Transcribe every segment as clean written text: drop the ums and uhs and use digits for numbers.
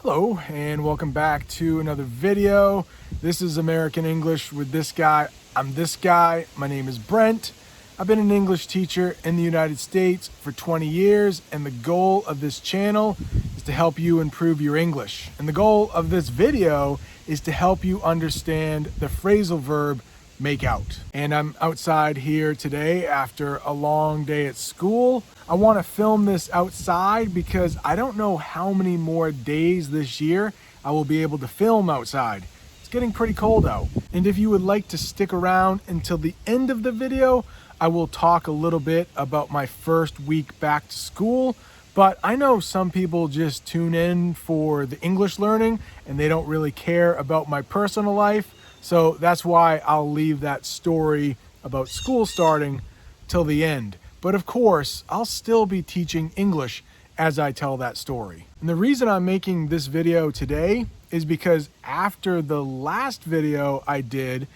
Hello and welcome back to another video. This is American English with this guy. I'm this guy. My name is Brent. I've been an English teacher in the United States for 20 years, and the goal of this channel is to help you improve your English. And the goal of this video is to help you understand the phrasal verb make out. And I'm outside here today after a long day at school. I want to film this outside because I don't know how many more days this year I will be able to film outside. It's getting pretty cold out. And if you would like to stick around until the end of the video, I will talk a little bit about my first week back to school. But I know some people just tune in for the English learning and they don't really care about my personal life. So that's why I'll leave that story about school starting till the end. But of course, I'll still be teaching English as I tell that story. And the reason I'm making this video today is because after the last video I did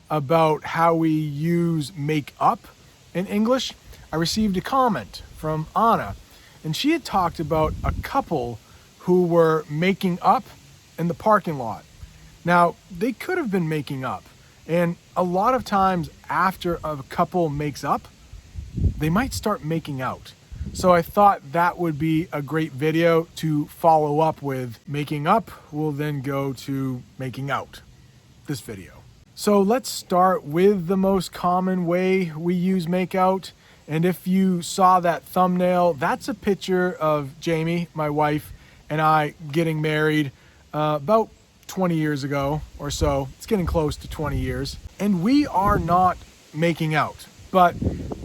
about how we use make up in English, I received a comment from Anna, and she had talked about a couple who were making up in the parking lot. Now, they could have been making up, and a lot of times after a couple makes up, they might start making out. So I thought that would be a great video to follow up with. Making up will then go to making out, this video. So let's start with the most common way we use make out. And if you saw that thumbnail, that's a picture of Jamie, my wife, and I getting married about 20 years ago or so. It's getting close to 20 years. And we are not making out, but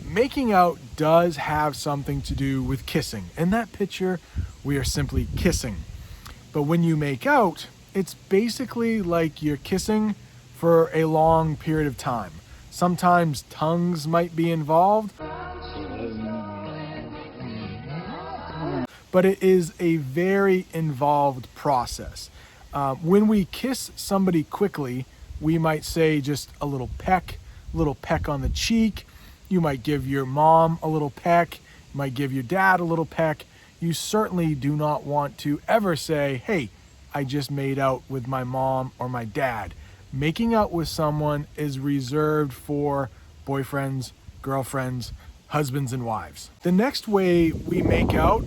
making out does have something to do with kissing. In that picture, we are simply kissing. But when you make out, it's basically like you're kissing for a long period of time. Sometimes tongues might be involved, but it is a very involved process. When we kiss somebody quickly, we might say just a little peck on the cheek. You might give your mom a little peck. You might give your dad a little peck. You certainly do not want to ever say, hey, I just made out with my mom or my dad. Making out with someone is reserved for boyfriends, girlfriends, husbands, and wives. The next way we make out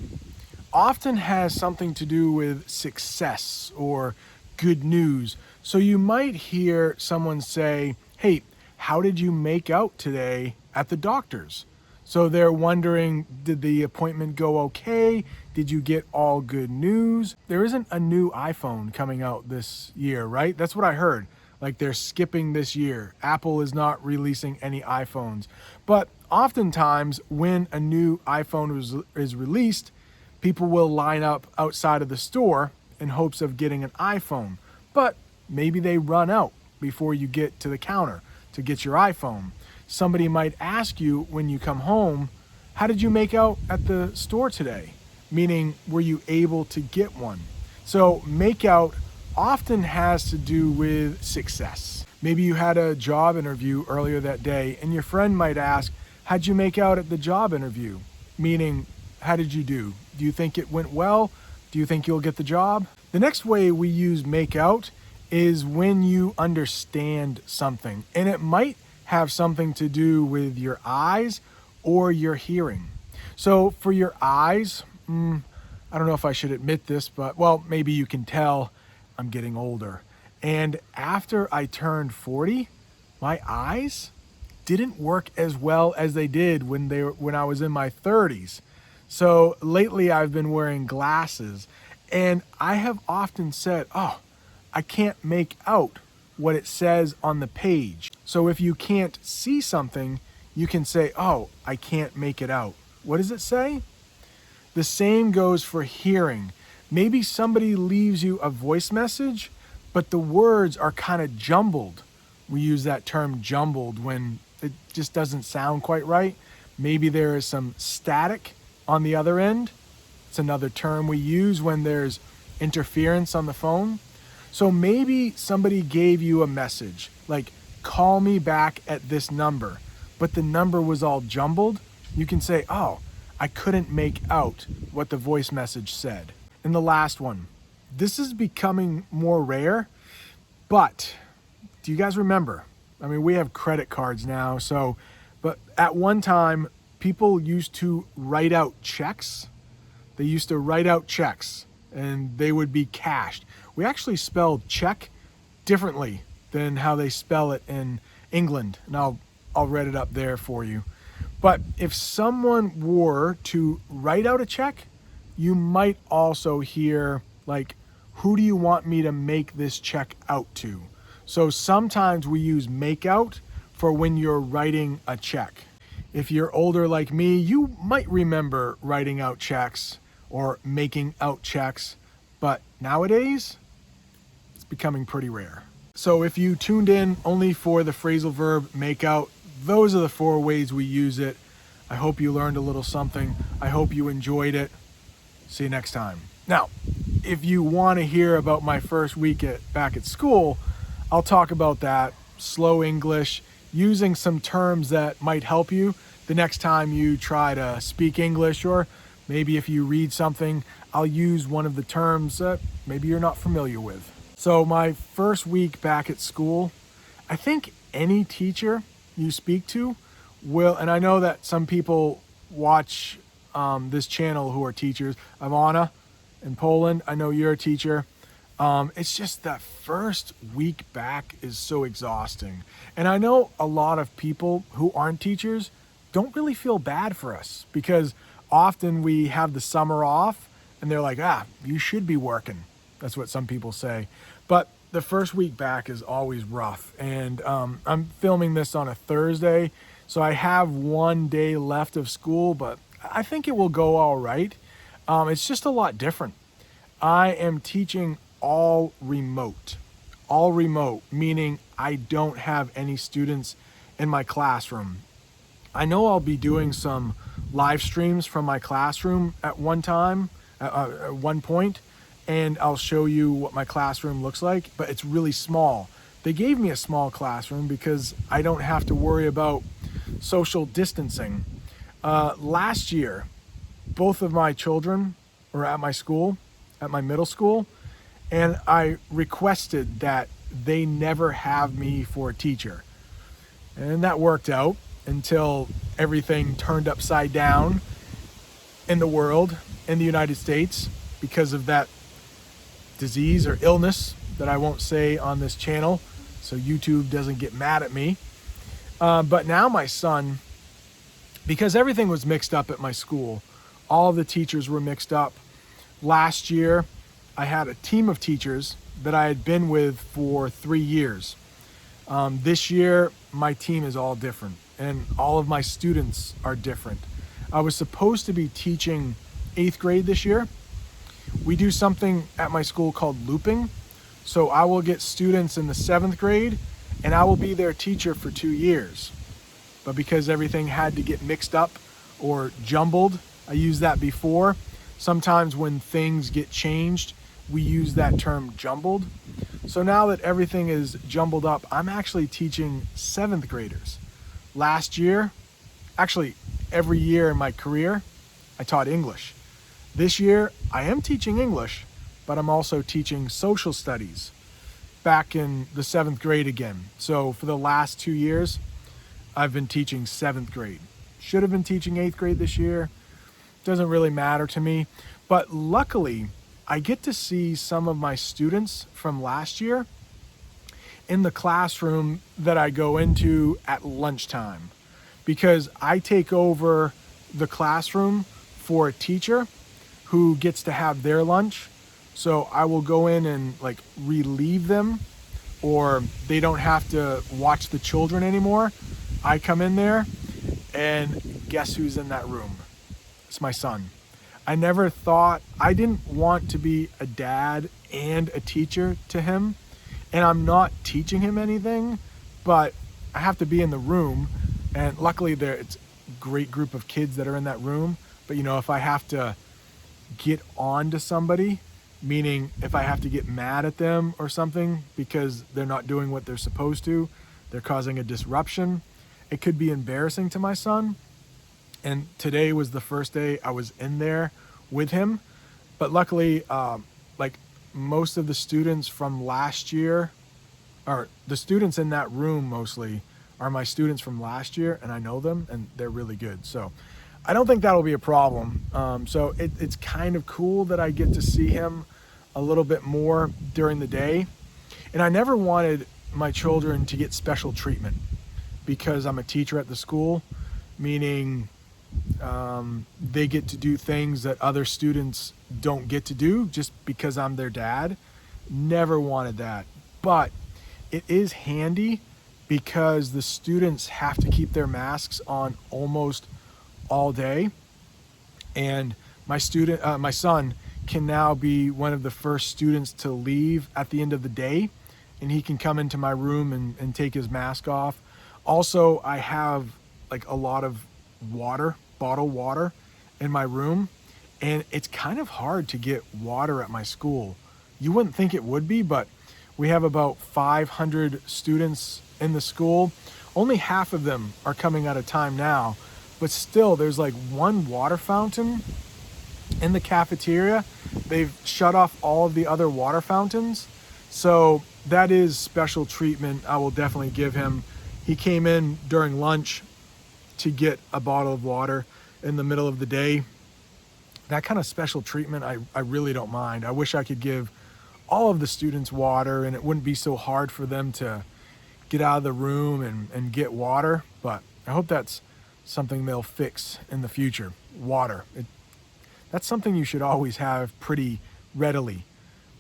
often has something to do with success or good news. So you might hear someone say, hey, how did you make out today at the doctor's? So they're wondering, did the appointment go okay? Did you get all good news? There isn't a new iPhone coming out this year, right? That's what I heard. Like they're skipping this year. Apple is not releasing any iPhones. But oftentimes when a new iPhone is released, people will line up outside of the store in hopes of getting an iPhone. But maybe they run out before you get to the counter to get your iPhone. Somebody might ask you when you come home, how did you make out at the store today? Meaning, were you able to get one? So make out often has to do with success. Maybe you had a job interview earlier that day and your friend might ask, how'd you make out at the job interview? Meaning, how did you do? Do you think it went well? Do you think you'll get the job? The next way we use make out is when you understand something, and it might have something to do with your eyes or your hearing. So for your eyes, I don't know if I should admit this, but well, maybe you can tell I'm getting older. And after I turned 40, my eyes didn't work as well as they did when I was in my 30s. So lately I've been wearing glasses, and I have often said, oh, I can't make out what it says on the page. So if you can't see something, you can say, oh, I can't make it out. What does it say? The same goes for hearing. Maybe somebody leaves you a voice message, but the words are kind of jumbled. We use that term jumbled when it just doesn't sound quite right. Maybe there is some static on the other end. It's another term we use when there's interference on the phone. So maybe somebody gave you a message like, call me back at this number, but the number was all jumbled. You can say, oh, I couldn't make out what the voice message said. And the last one, This is becoming more rare, but do you guys remember? I mean, we have credit cards now, but at one time, people used to write out checks. They used to write out checks and they would be cashed. We actually spelled check differently than how they spell it in England. And I'll read it up there for you. But if someone were to write out a check, you might also hear like, who do you want me to make this check out to? So sometimes we use make out for when you're writing a check. If you're older like me, you might remember writing out checks or making out checks, but nowadays it's becoming pretty rare. So if you tuned in only for the phrasal verb make out, those are the 4 ways we use it. I hope you learned a little something. I hope you enjoyed it. See you next time. Now, if you want to hear about my first week back at school, I'll talk about that, slow English, using some terms that might help you the next time you try to speak English, or maybe if you read something, I'll use one of the terms that maybe you're not familiar with. So my first week back at school, I think any teacher you speak to will, and I know that some people watch this channel who are teachers. Ivana in Poland, I know you're a teacher. It's just that first week back is so exhausting. And I know a lot of people who aren't teachers don't really feel bad for us because often we have the summer off and they're like, you should be working. That's what some people say. But the first week back is always rough. And I'm filming this on a Thursday, so I have 1 day left of school, but I think it will go all right. It's just a lot different. I am teaching all remote, meaning I don't have any students in my classroom. I know I'll be doing some live streams from my classroom at one point, and I'll show you what my classroom looks like, but it's really small. They gave me a small classroom because I don't have to worry about social distancing. Last year, both of my children were at my school, at my middle school, and I requested that they never have me for a teacher. And that worked out until everything turned upside down in the world, in the United States, because of that disease or illness that I won't say on this channel, so YouTube doesn't get mad at me. But now my son, because everything was mixed up at my school, all the teachers were mixed up. Last year, I had a team of teachers that I had been with for 3 years. This year, my team is all different, and all of my students are different. I was supposed to be teaching 8th grade this year. We do something at my school called looping. So I will get students in the 7th grade, and I will be their teacher for 2 years. But because everything had to get mixed up or jumbled, I used that before. Sometimes when things get changed, we use that term jumbled. So now that everything is jumbled up, I'm actually teaching 7th graders. Last year, actually every year in my career, I taught English. This year, I am teaching English, but I'm also teaching social studies back in the 7th grade again. So for the last 2 years, I've been teaching 7th grade. Should have been teaching 8th grade this year. Doesn't really matter to me. But luckily, I get to see some of my students from last year in the classroom that I go into at lunchtime, because I take over the classroom for a teacher who gets to have their lunch. So I will go in and like relieve them, or they don't have to watch the children anymore. I come in there and guess who's in that room? It's my son. I never thought, I didn't want to be a dad and a teacher to him. And I'm not teaching him anything, but I have to be in the room. And luckily it's a great group of kids that are in that room. But you know, if I have to get on to somebody, meaning if I have to get mad at them or something because they're not doing what they're supposed to, they're causing a disruption, it could be embarrassing to my son. And today was the first day I was in there with him. But luckily, like most of the students from last year, or the students in that room mostly, are my students from last year, and I know them, and they're really good. So I don't think that'll be a problem. So it's kind of cool that I get to see him a little bit more during the day. And I never wanted my children to get special treatment because I'm a teacher at the school, meaning they get to do things that other students don't get to do just because I'm their dad. Never wanted that. But it is handy because the students have to keep their masks on almost all day. And my son can now be one of the first students to leave at the end of the day, and he can come into my room and take his mask off. Also, I have like a lot of water, bottled water in my room, and it's kind of hard to get water at my school. You wouldn't think it would be, but we have about 500 students in the school. Only half of them are coming at a time now, but still there's like one water fountain in the cafeteria. They've shut off all of the other water fountains. So that is special treatment I will definitely give him. He came in during lunch to get a bottle of water in the middle of the day. That kind of special treatment, I really don't mind. I wish I could give all of the students water and it wouldn't be so hard for them to get out of the room and get water, but I hope that's something they'll fix in the future. Water. That's something you should always have pretty readily.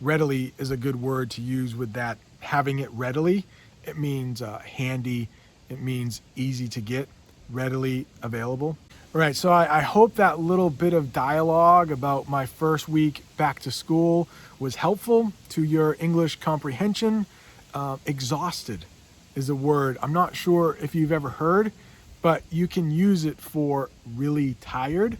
Readily is a good word to use with that. Having it readily, it means handy, it means easy to get, readily available. All right, so I hope that little bit of dialogue about my first week back to school was helpful to your English comprehension. Exhausted is a word I'm not sure if you've ever heard, but you can use it for really tired.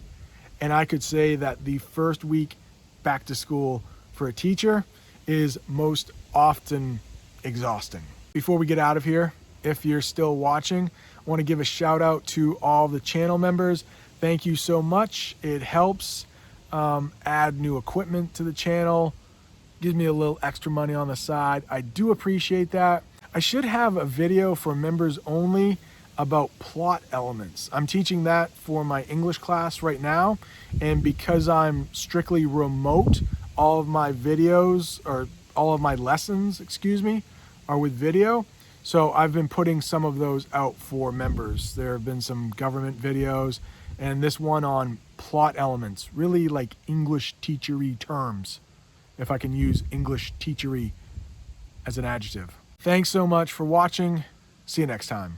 And I could say that the first week back to school for a teacher is most often exhausting. Before we get out of here, if you're still watching, I want to give a shout out to all the channel members. Thank you so much. It helps add new equipment to the channel, gives me a little extra money on the side. I do appreciate that. I should have a video for members only about plot elements. I'm teaching that for my English class right now, and because I'm strictly remote, all of my videos, or all of my lessons, excuse me, are with video. So I've been putting some of those out for members. There have been some government videos, and this one on plot elements, really like English teachery terms, if I can use English teachery as an adjective. Thanks so much for watching. See you next time.